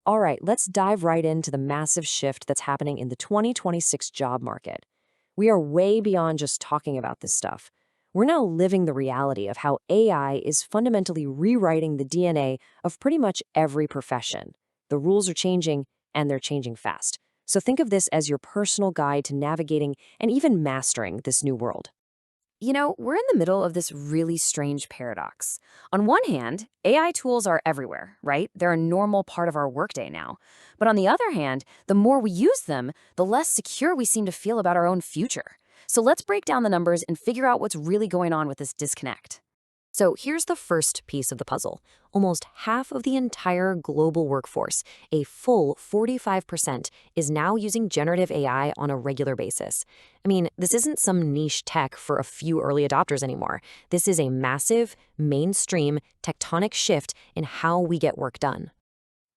All right, let's dive right into the massive shift that's happening in the 2026 job market. We are way beyond just talking about this stuff. We're now living the reality of how AI is fundamentally rewriting the DNA of pretty much every profession. The rules are changing, and they're changing fast. So think of this as your personal guide to navigating and even mastering this new world. We're in the middle of this really strange paradox. On one hand, AI tools are everywhere, right? They're a normal part of our workday now. But on the other hand, the more we use them, the less secure we seem to feel about our own future. So let's break down the numbers and figure out what's really going on with this disconnect. So here's the first piece of the puzzle. Almost half of the entire global workforce, a full 45%, is now using generative AI on a regular basis. I mean, this isn't some niche tech for a few early adopters anymore. This is a massive, mainstream, tectonic shift in how we get work done.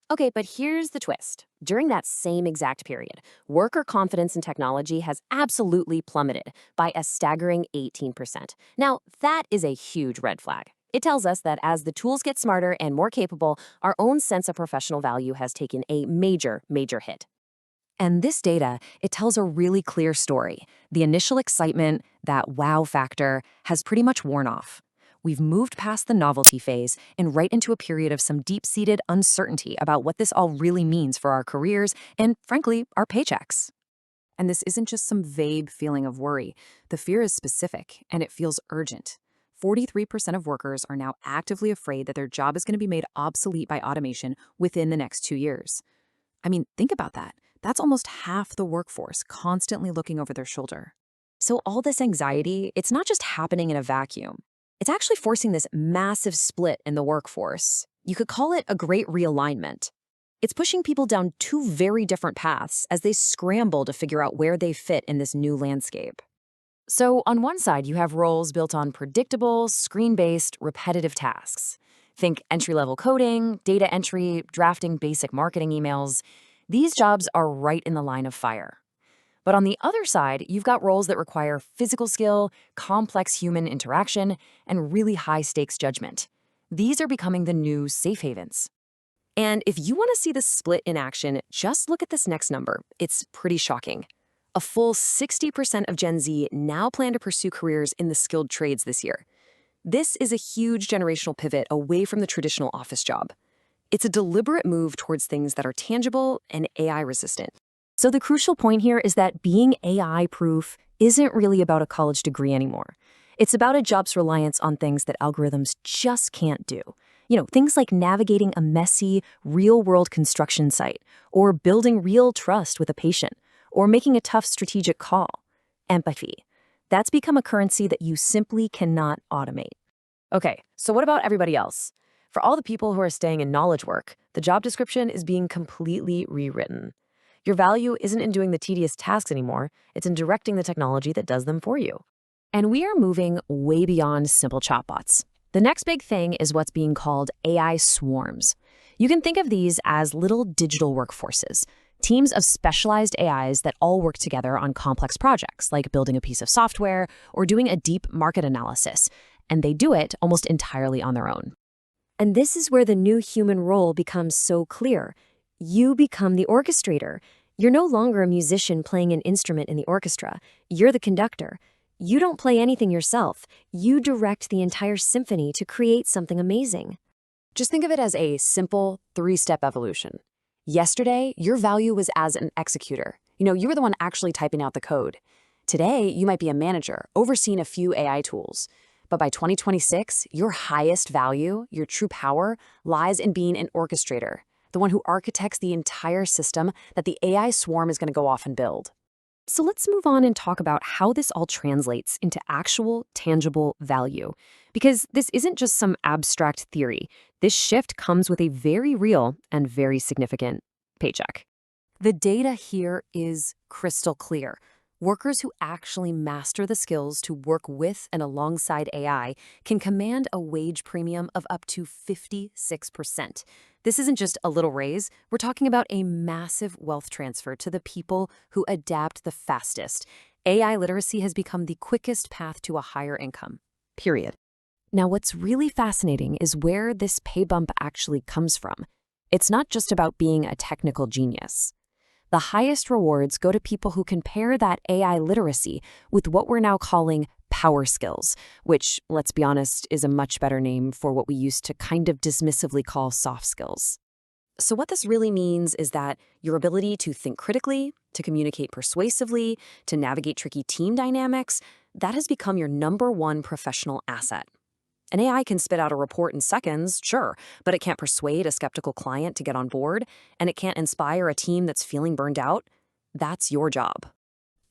Okay, but here's the twist. During that same exact period, worker confidence in technology has absolutely plummeted by a staggering 18%. Now, that is a huge red flag. It tells us that as the tools get smarter and more capable, our own sense of professional value has taken a major, major hit. And this data, it tells a really clear story. The initial excitement, that wow factor, has pretty much worn off. We've moved past the novelty phase and right into a period of some deep-seated uncertainty about what this all really means for our careers and, frankly, our paychecks. And this isn't just some vague feeling of worry. The fear is specific, and it feels urgent. 43% of workers are now actively afraid that their job is going to be made obsolete by automation within the next 2 years. I mean, think about that. That's almost half the workforce constantly looking over their shoulder. So all this anxiety, it's not just happening in a vacuum. It's actually forcing this massive split in the workforce. You could call it a great realignment. It's pushing people down two very different paths as they scramble to figure out where they fit in this new landscape. So on one side, you have roles built on predictable, screen-based, repetitive tasks. Think entry-level coding, data entry, drafting basic marketing emails. These jobs are right in the line of fire. But on the other side, you've got roles that require physical skill, complex human interaction, and really high-stakes judgment. These are becoming the new safe havens. And if you want to see the split in action, just look at this next number. It's pretty shocking. A full 60% of Gen Z now plan to pursue careers in the skilled trades this year. This is a huge generational pivot away from the traditional office job. It's a deliberate move towards things that are tangible and AI-resistant. So the crucial point here is that being AI-proof isn't really about a college degree anymore. It's about a job's reliance on things that algorithms just can't do. Things like navigating a messy, real-world construction site, or building real trust with a patient, or making a tough strategic call. Empathy. That's become a currency that you simply cannot automate. Okay, so what about everybody else? For all the people who are staying in knowledge work, the job description is being completely rewritten. Your value isn't in doing the tedious tasks anymore, it's in directing the technology that does them for you. And we are moving way beyond simple chatbots. The next big thing is what's being called AI swarms. You can think of these as little digital workforces, teams of specialized AIs that all work together on complex projects, like building a piece of software or doing a deep market analysis, and they do it almost entirely on their own. And this is where the new human role becomes so clear. You become the orchestrator. You're no longer a musician playing an instrument in the orchestra. You're the conductor. You don't play anything yourself. You direct the entire symphony to create something amazing. Just think of it as a simple three-step evolution. Yesterday, your value was as an executor. You were the one actually typing out the code. Today, you might be a manager, overseeing a few AI tools. But by 2026, your highest value, your true power, lies in being an orchestrator, the one who architects the entire system that the AI swarm is going to go off and build. So let's move on and talk about how this all translates into actual, tangible value. Because this isn't just some abstract theory. This shift comes with a very real and very significant paycheck. The data here is crystal clear. Workers who actually master the skills to work with and alongside AI can command a wage premium of up to 56%. This isn't just a little raise. We're talking about a massive wealth transfer to the people who adapt the fastest. AI literacy has become the quickest path to a higher income, period. Now, what's really fascinating is where this pay bump actually comes from. It's not just about being a technical genius. The highest rewards go to people who can pair that AI literacy with what we're now calling power skills, which, let's be honest, is a much better name for what we used to kind of dismissively call soft skills. So what this really means is that your ability to think critically, to communicate persuasively, to navigate tricky team dynamics, that has become your #1 professional asset. An AI can spit out a report in seconds, sure, but it can't persuade a skeptical client to get on board, and it can't inspire a team that's feeling burned out. That's your job.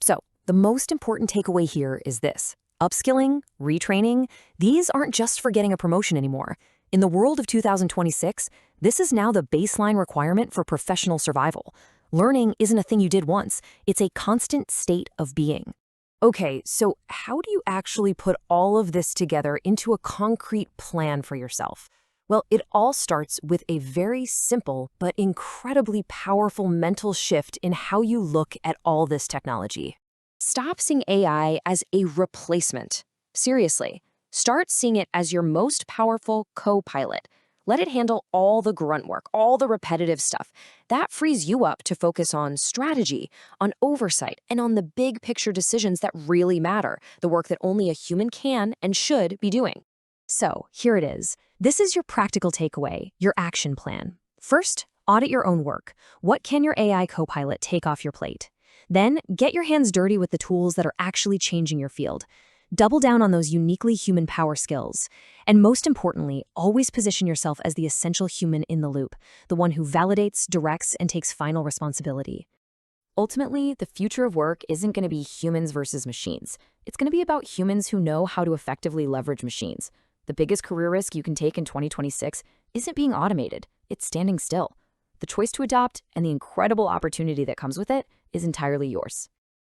So, the most important takeaway here is this. Upskilling, retraining, these aren't just for getting a promotion anymore. In the world of 2026, this is now the baseline requirement for professional survival. Learning isn't a thing you did once, it's a constant state of being. Okay, so how do you actually put all of this together into a concrete plan for yourself? Well, it all starts with a very simple but incredibly powerful mental shift in how you look at all this technology. Stop seeing AI as a replacement. Seriously, start seeing it as your most powerful co-pilot. Let it handle all the grunt work, all the repetitive stuff. That frees you up to focus on strategy, on oversight, and on the big picture decisions that really matter, the work that only a human can and should be doing. So, here it is. This is your practical takeaway, your action plan. First, audit your own work. What can your AI co-pilot take off your plate? Then, get your hands dirty with the tools that are actually changing your field. Double down on those uniquely human power skills. And most importantly, always position yourself as the essential human in the loop, the one who validates, directs, and takes final responsibility. Ultimately, the future of work isn't going to be humans versus machines. It's going to be about humans who know how to effectively leverage machines. The biggest career risk you can take in 2026 isn't being automated, it's standing still. The choice to adopt and the incredible opportunity that comes with it is entirely yours.